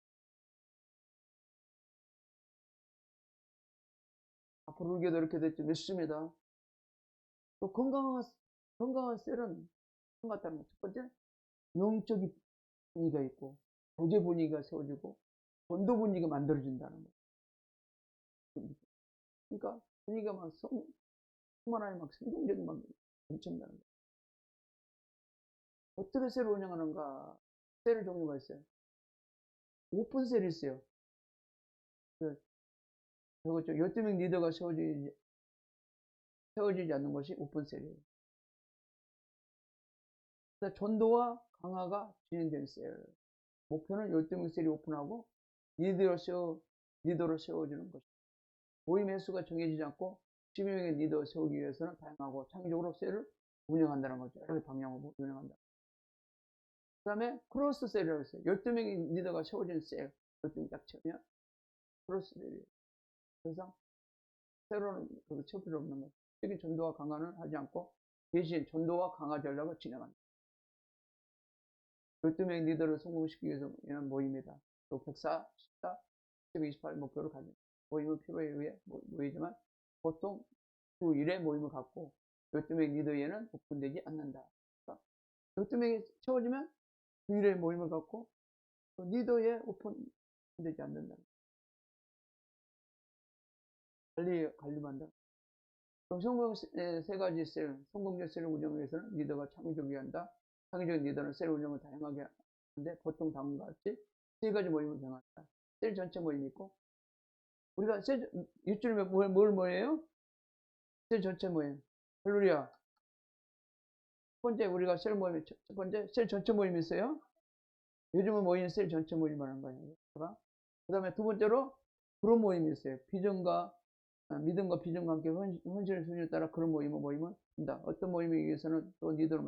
앞으로 우리 교회도 이렇게 될지 믿습니다. 또 건강한 셀은 같다는 것. 첫 번째, 영적인 분위기가 있고, 교제 분위기가 세워지고, 전도 분위기가 만들어진다는 거. 그러니까 분위기가 막 충만하게 막 생동적인 막 넘친다는 거. 어떻게 셀을 운영하는가? 셀의 종류가 있어요. 오픈 셀이 있어요. 그렇죠. 12명 리더가 세워지지 않는 것이 오픈 셀이에요. 전도와 강화가 진행된 셀. 목표는 12명 셀이 오픈하고 리더로 세워지는 것입니다. 모임 횟수가 정해지지 않고 12명의 리더 세우기 위해서는 다양하고 창의적으로 셀을 운영한다는 거죠. 여러 방향으로 운영한다. 그 다음에 크로스 셀이라고 했어요. 12명의 리더가 세워진 셀. 12명 딱 채우면 크로스 셀이에요. 그래서 새로는 채울 필요 없는 거죠. 적인 전도와 강화는 하지 않고 대신 전도와 강화 전략을 진행한다. 12명의 리더를 성공시키기 위해서 모임이다. 또 104, 14, 128 목표를 가진 모임은 필요에 의해 모이지만 보통 주 1회 모임을 갖고 12명 리더에는 오픈되지 않는다. 그러니까 12명이 채워지면 주 1회 모임을 갖고 리더에 오픈되지 않는다. 관리만다. 성공 세 가지 셀, 성공적 셀 운영을 위해서는 리더가 창의적이어야 한다. 창의적인 리더는 셀 운영을 다양하게 하는데 보통 다음과 같이 세 가지 모임을 정한다. 셀 전체 모임이 있고 우리가 일주일에 뭘 모여요? 셀 전체 모임. 할렐루야. 첫 번째 우리가 셀 모임, 첫 번째 셀 전체 모임이 있어요. 요즘은 모이는 셀 전체 모임을 하는 거예요. 그 다음에 두 번째로 그런 모임이 있어요. 믿음과 비전과 함께 헌신의 순위에 따라 그런 모임을 한다. 어떤 모임에 의해서는 또 니들을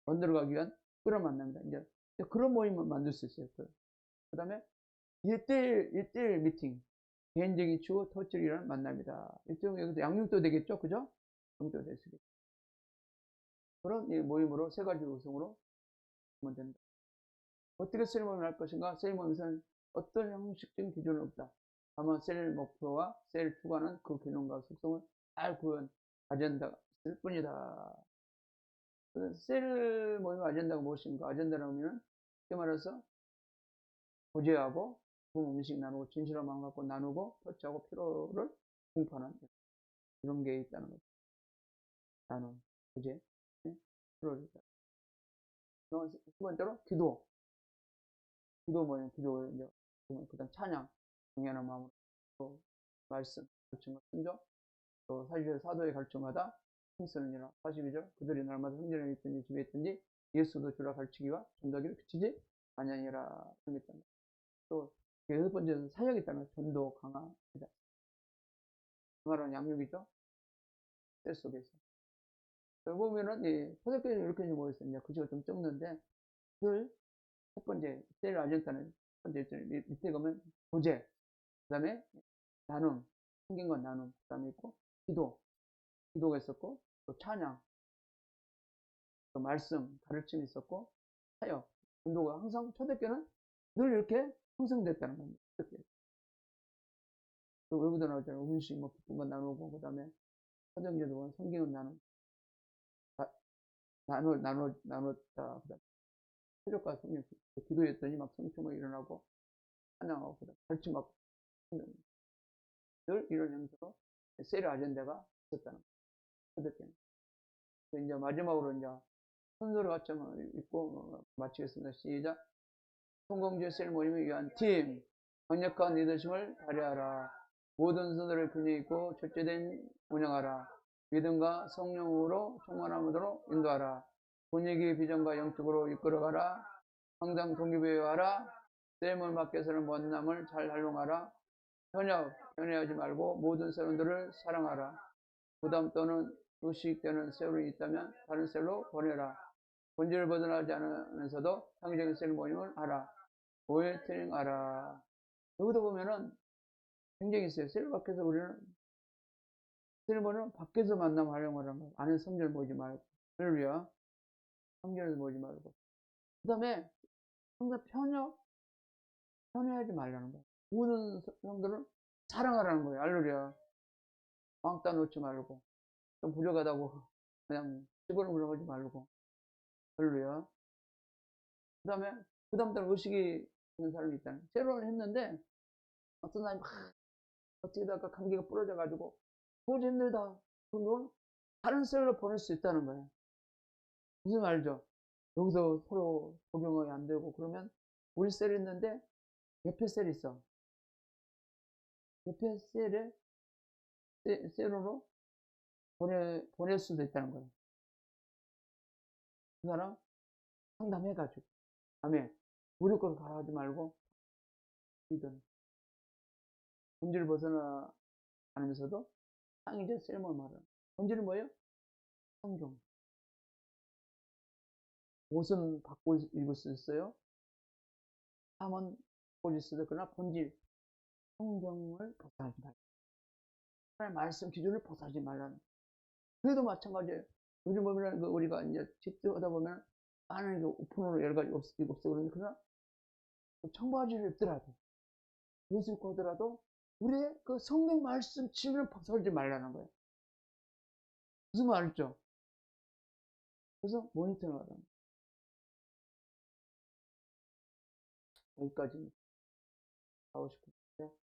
만들어가기 위한 그런 만납니다. 이제 그런 모임을 만들 수 있어요. 그 다음에 1대1 미팅. 개인적인 추후 터치이라는 만납니다. 여기서 양육도 되겠죠? 그죠? 양육도 될 수 있겠죠. 그런 모임으로 세 가지 구성으로 하면 된다. 어떻게 셀 모임을 할 것인가? 셀 모임에서는 어떤 형식적인 기준은 없다. 다만 셀 목표와 셀 추구하는 그 기능과 속성을 잘 구현 아젠다가 있을 뿐이다. 셀 모임 아젠다가 무엇인가? 아젠다라고 하면 쉽게 말해서 고제하고 음식 나누고 진실한 마음 갖고 나누고 터치하고 필요를 공표하는 이런 게 있다는 거죠. 나눔, 고제, 필요를 있다. 두 번째로 기도 모임, 이제 그다음 찬양, 경외하는 마음으로 말씀, 그렇죠, 순종, 또 사실 사도의 가르침마다 힘쓰느니라. 42절 그들이 날마다 성전에 있든지 집에 있든지 예수도 주라 가르치기와 전도하기를 그치지 아니하니라. 또 여섯 번째는 사역이 있다는 전도 강화이다. 강화라는 양육이죠. 셀 속에서. 여기 보면은 초대교회는 이렇게 모였어요. 글씨가 좀 적는데 첫 번째 셀 아젠타는 첫 번째 밑에 가면 교제, 그 다음에 나눔, 생긴 건 나눔, 그 다음에 있고 기도가 있었고 또 찬양, 또 말씀, 가르침이 있었고 사역, 전도가 항상 초대교회는 늘 이렇게 형성됐다는 겁니다. 또 외부도 나오잖아요. 음식 뭐 기쁜 건 나누고 그 다음에 사정제도 성경은 나눴다. 그 다음에 세력과 성령 기도했더니 막 성취가 일어나고 찬양하고 그 다음에 가르침하고 늘 이런 형태로 셀 아젠다가 있었다는 거예요. 이제 마지막으로 이제 순서를 같이 읽고 마치겠습니다. 시작. 성공주의 셀 모임을 위한 팀 강력한 리더십을 발휘하라. 모든 선들을 균형 있고 절제된 운영하라. 믿음과 성령으로 충만함으로 인도하라. 분위기 비전과 영적으로 이끌어가라. 항상 동기부여하라. 셀을 밖에서는 만남을 잘 활용하라. 편애하지 말고 모든 세원들을 사랑하라. 부담 또는 의식되는 셀이 있다면 다른 셀로 보내라. 본질을 벗어나지 않으면서도 상적인 셀 모임을 하라. 모니터링하라. 여기도 보면은 굉장히 있어요. 셀 밖에서 우리는 셀 모임은 밖에서 만남 활용하라는 거예요. 안에 성질 모이지 말고. 할렐루야. 성질을 모이지 말고. 그 다음에 항상 편애하지 말라는 거예요. 모든 성들은 사랑하라는 거예요. 할렐루야. 왕따 놓지 말고. 좀 부족하다고 그냥 집어넣으려고 하지 말고. 할렐루야. 그 다음에 그 다음부터는 의식이 있는 사람이 있다는 거예요. 세로를 했는데 어떤 사람이 막 어찌다가 감기가 부러져가지고 도저히 힘들다. 그러면 다른 셀로 보낼 수 있다는 거예요. 무슨 말이죠? 여기서 서로 적용이 안 되고 그러면 우리 셀이 있는데 옆에 셀이 있어. 옆에 셀으로 보낼 수도 있다는 거예요. 그 사람 상담해가지고. 다음에 우리 걸 가라하지 말고 이든 본질을 벗어나 않으면서도 창의적 셀모 말은 본질은 뭐예요? 성경. 옷은 바꿔 입을 수 있어요. 삶은 바꿔 수도 있으나 본질 성경을 벗어나지 말고 하나님의 말씀 기준을 벗어나지 말라는. 그래도 마찬가지예요. 요즘 보면 우리가 이제 집도하다 보면 많은 오픈으로 여러 가지 없어 그러나 청바지를 입더라도 옷을 입고 하더라도 우리의 그 성경 말씀 기준을 벗어나지 말라는 거예요. 무슨 말이죠? 그래서 모니터를 하라는 거예요. 여기까지 하고 싶은데